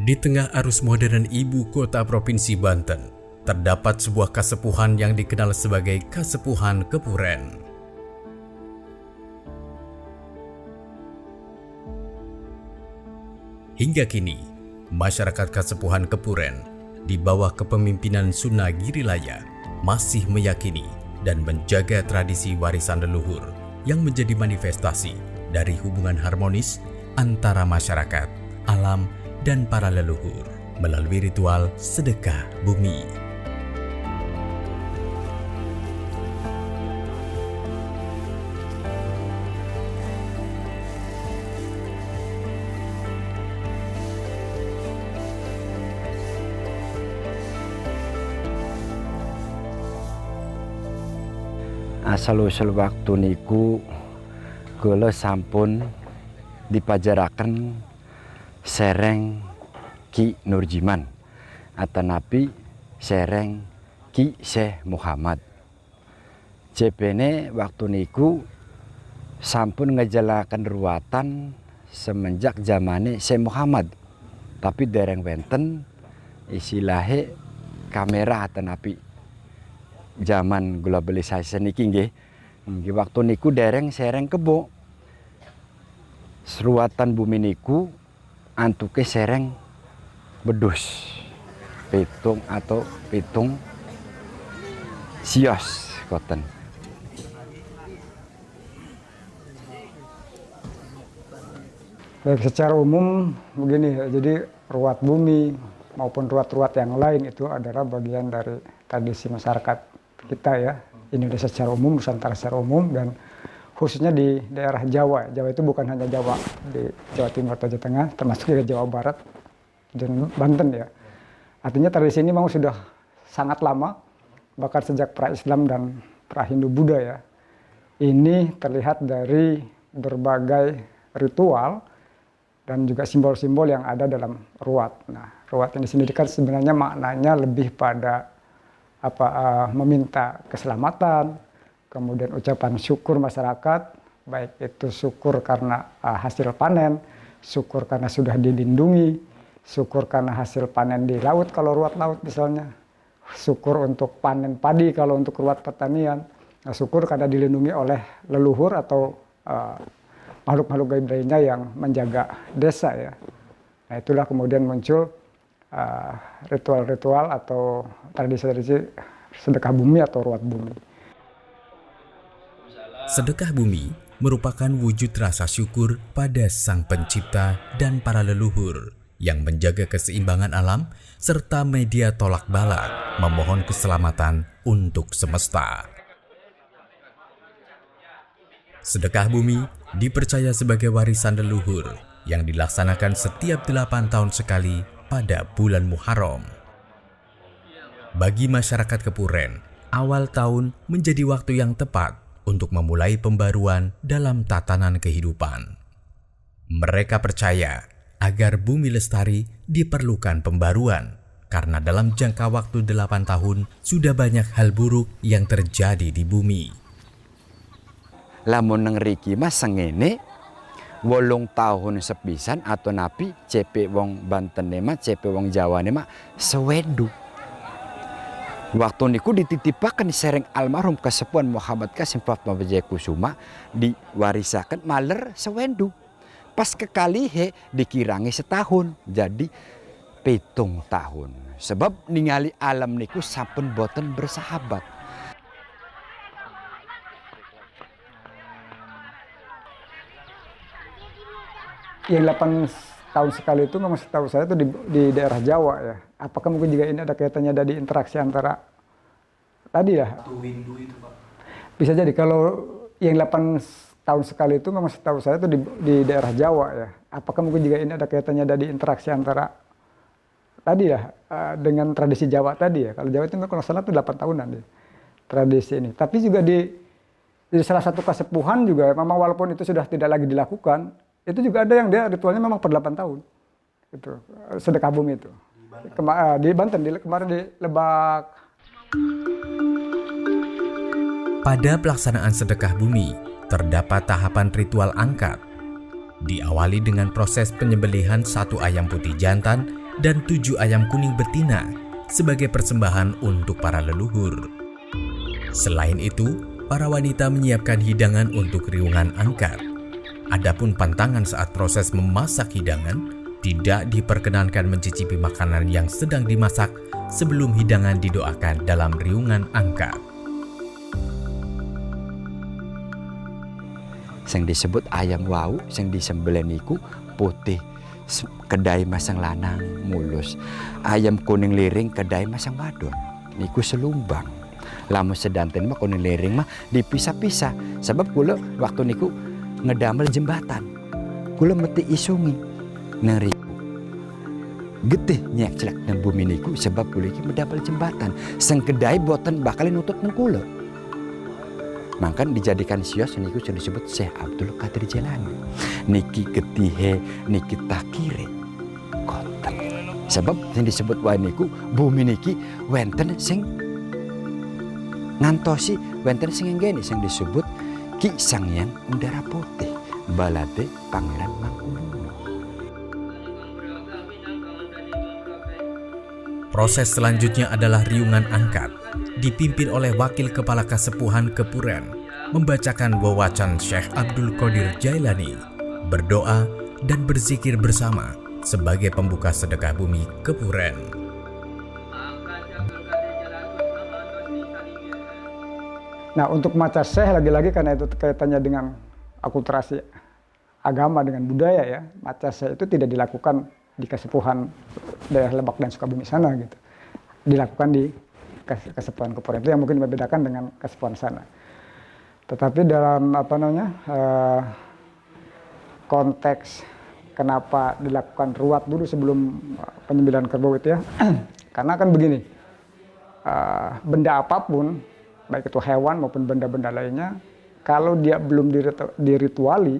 Di tengah arus modern ibu kota Provinsi Banten, terdapat sebuah kasepuhan yang dikenal sebagai Kasepuhan Kepuren. Hingga kini, masyarakat Kasepuhan Kepuren di bawah kepemimpinan Suna Girilaya masih meyakini dan menjaga tradisi warisan leluhur yang menjadi manifestasi dari hubungan harmonis antara masyarakat, alam, dan para leluhur melalui ritual sedekah bumi. Asal-usul waktu niku kula sampun dipajaraken sereng Ki Nurjiman atanapi sereng Ki Syekh Muhammad. Cepene waktu niku sampun ngejalakan ruwatan semenjak zamane Syekh Muhammad. Tapi dereng wenten istilahnya kamera atanapi zaman globalisasi niki nggih. Waktu niku dereng sereng kebo. Seruatan bumi niku antuke sereng bedus. Pitung sios koten. Baik, secara umum begini, jadi ruat bumi maupun ruat-ruat yang lain itu adalah bagian dari tradisi masyarakat kita ya, Indonesia secara umum, Nusantara secara umum, dan khususnya di daerah Jawa. Jawa itu bukan hanya Jawa, di Jawa Timur atau Jawa Tengah, termasuk juga Jawa Barat dan Banten ya. Artinya tradisi ini memang sudah sangat lama, bahkan sejak pra-Islam dan pra-Hindu-Buddha ya. Ini terlihat dari berbagai ritual dan juga simbol-simbol yang ada dalam ruat. Nah, ruat ini sendiri kan sebenarnya maknanya lebih pada meminta keselamatan, kemudian ucapan syukur masyarakat, baik itu syukur karena hasil panen, syukur karena sudah dilindungi, syukur karena hasil panen di laut kalau ruat laut misalnya, syukur untuk panen padi kalau untuk ruat pertanian, nah, syukur karena dilindungi oleh leluhur atau makhluk-makhluk gaib lainnya yang menjaga desa ya. Nah, itulah kemudian muncul ritual-ritual atau tradisi-tradisi sedekah bumi atau ruat bumi. Sedekah bumi merupakan wujud rasa syukur pada Sang Pencipta dan para leluhur yang menjaga keseimbangan alam serta media tolak balak memohon keselamatan untuk semesta. Sedekah bumi dipercaya sebagai warisan leluhur yang dilaksanakan setiap 8 tahun sekali pada bulan Muharram. Bagi masyarakat Kepuren, awal tahun menjadi waktu yang tepat untuk memulai pembaruan dalam tatanan kehidupan. Mereka percaya agar bumi lestari diperlukan pembaruan karena dalam jangka waktu 8 tahun sudah banyak hal buruk yang terjadi di bumi. Lamun ngriki mas sengene 8 tahun sepisan atau napi CP wong Banten nema, CP wong Jawa nema sewedu. Waktu niku dititipakan sereng almarhum Kasepuhan Muhammad Qasim Fatma Wijayakusuma diwarisakan maler sewedu. Pas kekali dikirangi setahun jadi 7 tahun. Sebab ningali alam niku sampun boten bersahabat. Yang 8 tahun sekali itu memang setahu saya itu di daerah Jawa ya. Apakah mungkin juga ini ada kaitannya dari interaksi antara tadi ya? Windu itu Pak. Bisa jadi kalau yang 8 tahun sekali itu memang setahu saya itu di daerah Jawa ya. Apakah mungkin juga ini ada kaitannya dari interaksi antara tadi ya dengan tradisi Jawa tadi ya. Kalau Jawa itu kalau salah itu 8 tahunan deh tradisi ini. Tapi juga di salah satu kasepuhan juga memang walaupun itu sudah tidak lagi dilakukan, itu juga ada yang dia ritualnya memang per 8 tahun. Itu sedekah bumi itu. Di Banten, kemarin di Lebak. Pada pelaksanaan sedekah bumi, terdapat tahapan ritual angkat. Diawali dengan proses penyembelihan 1 ayam putih jantan dan 7 ayam kuning betina sebagai persembahan untuk para leluhur. Selain itu, para wanita menyiapkan hidangan untuk riungan angkat. Adapun pantangan saat proses memasak hidangan, tidak diperkenankan mencicipi makanan yang sedang dimasak sebelum hidangan didoakan dalam riungan angkat. Yang disebut ayam wau, yang disembelih niku putih, kedai masang lanang mulus. Ayam kuning liring kedai masang wadon, niku selumbang. Lamun sedanten mah kuning liring mah dipisah-pisah. Sebab kula waktu niku ngedamel jembatan, kula meti isungi nang riku. Getih nyak celak nang bumi niku sebab kula iki medamel jembatan. Seng kedai boten bakal nutut nang kula. Maka dijadikan sios niku yang disebut Syekh Abdul Qadir Jailani. Niki getihe, niki takire. Koten. Sebab yang disebut wae niku bumi niki wenten sing ngantosi, wenten sing nggene sing disebut Ki Sangyang Undara Putih, Balade Pangeran Mangkubuwono. Proses selanjutnya adalah riungan angkat, dipimpin oleh Wakil Kepala Kasepuhan Kepuren, membacakan wawacan Syekh Abdul Qadir Jailani, berdoa dan berzikir bersama sebagai pembuka sedekah bumi Kepuren. Nah, untuk maca Syekh lagi-lagi karena itu kaitannya dengan akulturasi agama dengan budaya ya, maca Syekh itu tidak dilakukan di Kasepuhan daerah Lebak dan Sukabumi sana gitu. Dilakukan di Kasepuhan Kepuren, itu yang mungkin membedakan dengan Kasepuhan sana. Tetapi dalam konteks kenapa dilakukan ruat dulu sebelum penyembelihan kerbau itu ya, karena kan begini, benda apapun, baik itu hewan maupun benda-benda lainnya, kalau dia belum dirituali,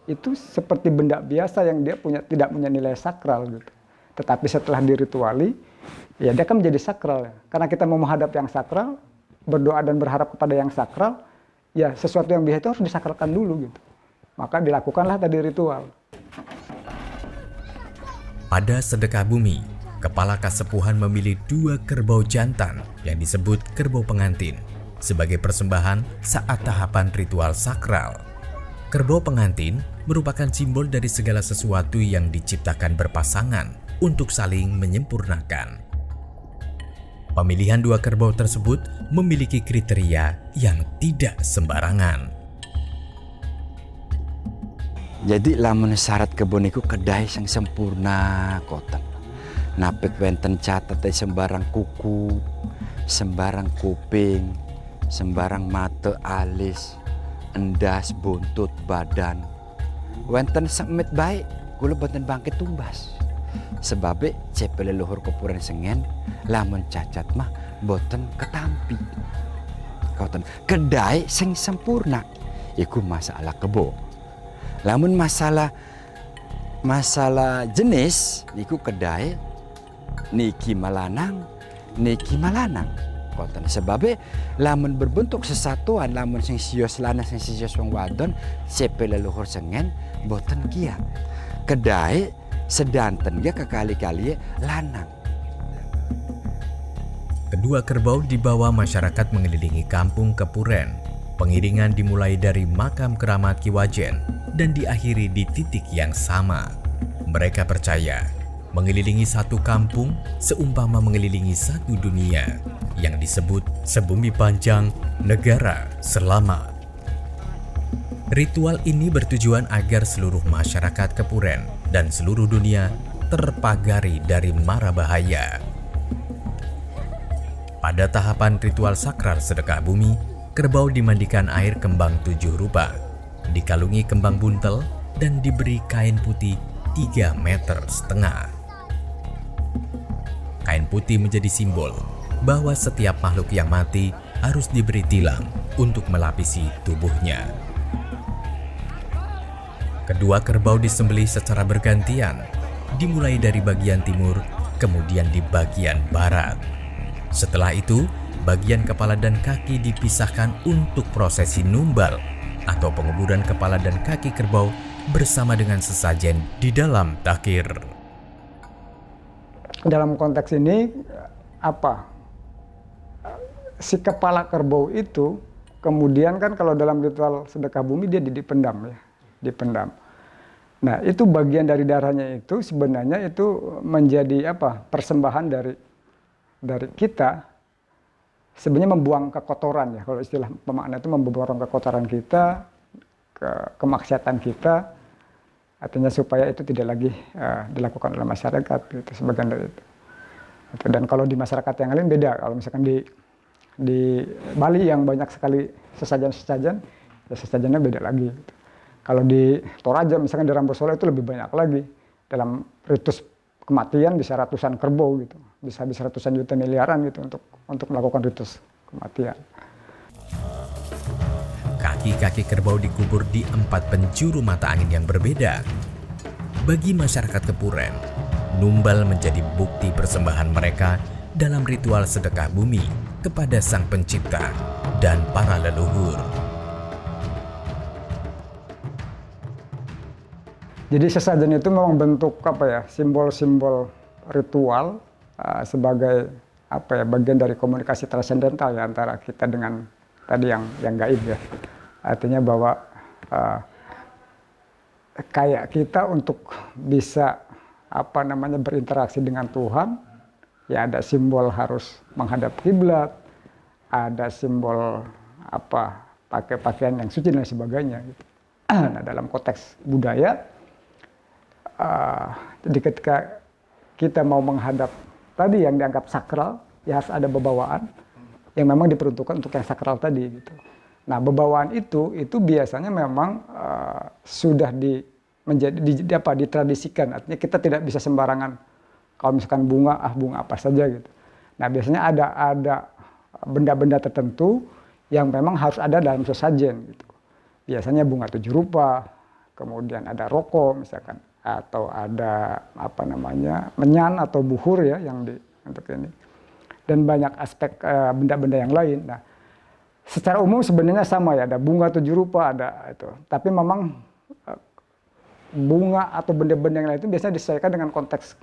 itu seperti benda biasa yang dia tidak punya nilai sakral gitu. Tetapi setelah dirituali, ya dia akan menjadi sakral ya. Karena kita mau menghadap yang sakral, berdoa dan berharap kepada yang sakral, ya sesuatu yang biasa itu harus disakralkan dulu gitu. Maka dilakukanlah tadi ritual. Pada sedekah bumi, Kepala Kasepuhan memilih 2 kerbau jantan yang disebut kerbau pengantin sebagai persembahan saat tahapan ritual sakral. Kerbau pengantin merupakan simbol dari segala sesuatu yang diciptakan berpasangan untuk saling menyempurnakan. Pemilihan 2 kerbau tersebut memiliki kriteria yang tidak sembarangan. Jadi lamun syarat kebun iku kedai yang sempurna koten. Napit wenten catat sembarang kuku, sembarang kuping, sembarang mata alis, endas, buntut, badan. Wenten semit baik, kula boten bangkit tumbas. Sebabe cepe leluhur Kepuren Sengen, lamun cacat mah boten ketampi. Koten kedai sing sempurna, iku masalah kebo. Lamun masalah jenis, niku kedai niki malanang, niki malanang. Koten sebabe lamun berbentuk sesatuan, lamun sing sios lanang sing sios wong wadon cepe leluhur Sengen boten kia. Kedai sedanten ya kekali-kali lanang. Kedua kerbau dibawa masyarakat mengelilingi kampung Kepuren. Pengiringan dimulai dari makam keramat Ki Wajen dan diakhiri di titik yang sama. Mereka percaya mengelilingi satu kampung seumpama mengelilingi satu dunia yang disebut sebumi panjang, negara selamat. Ritual ini bertujuan agar seluruh masyarakat Kepuren dan seluruh dunia terpagari dari mara bahaya. Pada tahapan ritual sakral sedekah bumi, kerbau dimandikan air kembang 7 rupa, dikalungi kembang buntel, dan diberi kain putih 3,5 meter. Kain putih menjadi simbol bahwa setiap makhluk yang mati harus diberi tilam untuk melapisi tubuhnya. Kedua kerbau disembelih secara bergantian, dimulai dari bagian timur, kemudian di bagian barat. Setelah itu, bagian kepala dan kaki dipisahkan untuk prosesi numbal atau penguburan kepala dan kaki kerbau bersama dengan sesajen di dalam takir. dalam konteks ini apa? Si kepala kerbau itu kemudian kan kalau dalam ritual sedekah bumi dia dipendam ya, dipendam. Nah, itu bagian dari darahnya itu sebenarnya itu menjadi apa? Persembahan dari kita, sebenarnya membuang kekotoran ya, kalau istilah pemakna itu membuang kekotoran kita, kemaksiatan kita, artinya supaya itu tidak lagi dilakukan oleh masyarakat, itu sebagian dari itu. Dan kalau di masyarakat yang lain beda, kalau misalkan di Bali yang banyak sekali sesajen-sesajen, ya sesajennya beda lagi. Gitu. Kalau di Toraja, misalkan di Rambusolo itu lebih banyak lagi. Dalam ritus kematian bisa ratusan kerbau gitu, bisa ratusan juta miliaran gitu untuk melakukan ritus kematian. Kaki-kaki kerbau dikubur di 4 penjuru mata angin yang berbeda. Bagi masyarakat Kepuren, numbal menjadi bukti persembahan mereka dalam ritual sedekah bumi kepada Sang Pencipta dan para leluhur. Jadi sesajen itu memang bentuk apa ya, simbol-simbol ritual sebagai apa ya, bagian dari komunikasi transendental ya antara kita dengan tadi yang gaib ya. Artinya bahwa kayak kita untuk bisa apa namanya berinteraksi dengan Tuhan, ya ada simbol harus menghadap kiblat, ada simbol apa pakai pakaian yang suci dan sebagainya gitu. Nah, dalam konteks budaya, jadi ketika kita mau menghadap tadi yang dianggap sakral, ya harus ada bebawaan yang memang diperuntukkan untuk yang sakral tadi gitu. Nah, bebawaan itu biasanya memang sudah ditradisikan. Artinya kita tidak bisa sembarangan kalau misalkan bunga apa saja gitu. Nah, biasanya ada benda-benda tertentu yang memang harus ada dalam sesajen gitu. Biasanya bunga 7 rupa, kemudian ada rokok misalkan, atau ada apa namanya menyan atau buhur ya yang untuk ini, dan banyak aspek benda-benda yang lain. Nah, secara umum sebenarnya sama ya, ada bunga 7 rupa ada itu, tapi memang bunga atau benda-benda yang lain itu biasanya disesuaikan dengan konteks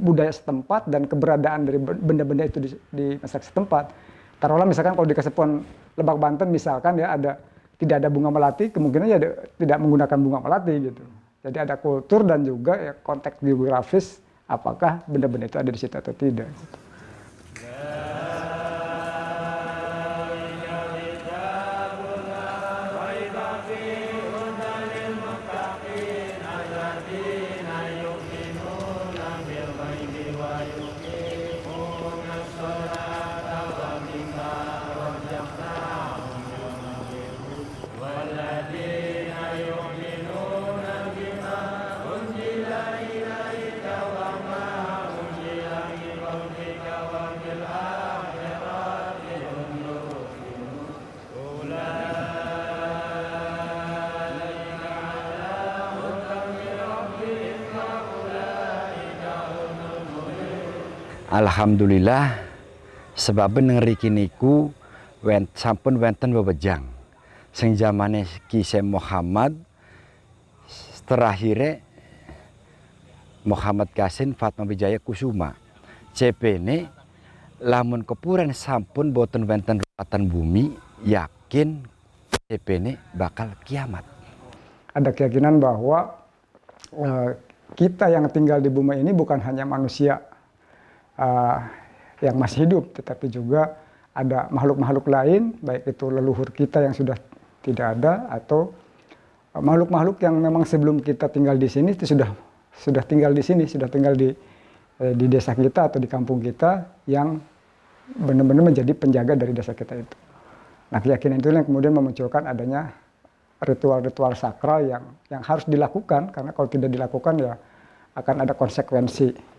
budaya setempat dan keberadaan dari benda-benda itu di masyarakat setempat. Taruhlah misalkan kalau di Kasepuhan Lebak Banten misalkan ya tidak ada bunga melati, kemungkinan ya tidak menggunakan bunga melati gitu. Jadi ada kultur dan juga ya konteks geografis apakah benda-benda itu ada di situ atau tidak. Gitu. Alhamdulillah sebab ngriki niku sampun wonten wewejang sing zamane Ki Syekh Muhammad terakhire Muhammad Qasim Fatma Wijaya Kusuma CP-ne lamun Kepuren sampun boten wonten ruwatan bumi yakin CP-ne bakal kiamat. Ada keyakinan bahwa kita yang tinggal di bumi ini bukan hanya manusia yang masih hidup, tetapi juga ada makhluk-makhluk lain, baik itu leluhur kita yang sudah tidak ada atau makhluk-makhluk yang memang sebelum kita tinggal di sini itu sudah tinggal di sini, sudah tinggal di desa kita atau di kampung kita yang benar-benar menjadi penjaga dari desa kita itu. Nah, keyakinan itu yang kemudian memunculkan adanya ritual-ritual sakral yang harus dilakukan, karena kalau tidak dilakukan ya akan ada konsekuensi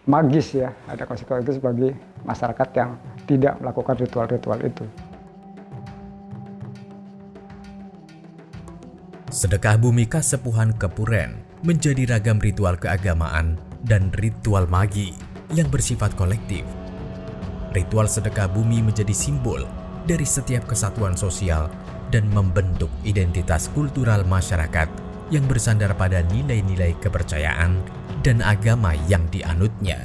magis ya, ada konsekuensi bagi masyarakat yang tidak melakukan ritual-ritual itu. Sedekah bumi Kasepuhan Kepuren menjadi ragam ritual keagamaan dan ritual magi yang bersifat kolektif. Ritual sedekah bumi menjadi simbol dari setiap kesatuan sosial dan membentuk identitas kultural masyarakat yang bersandar pada nilai-nilai kepercayaan dan agama yang dianutnya.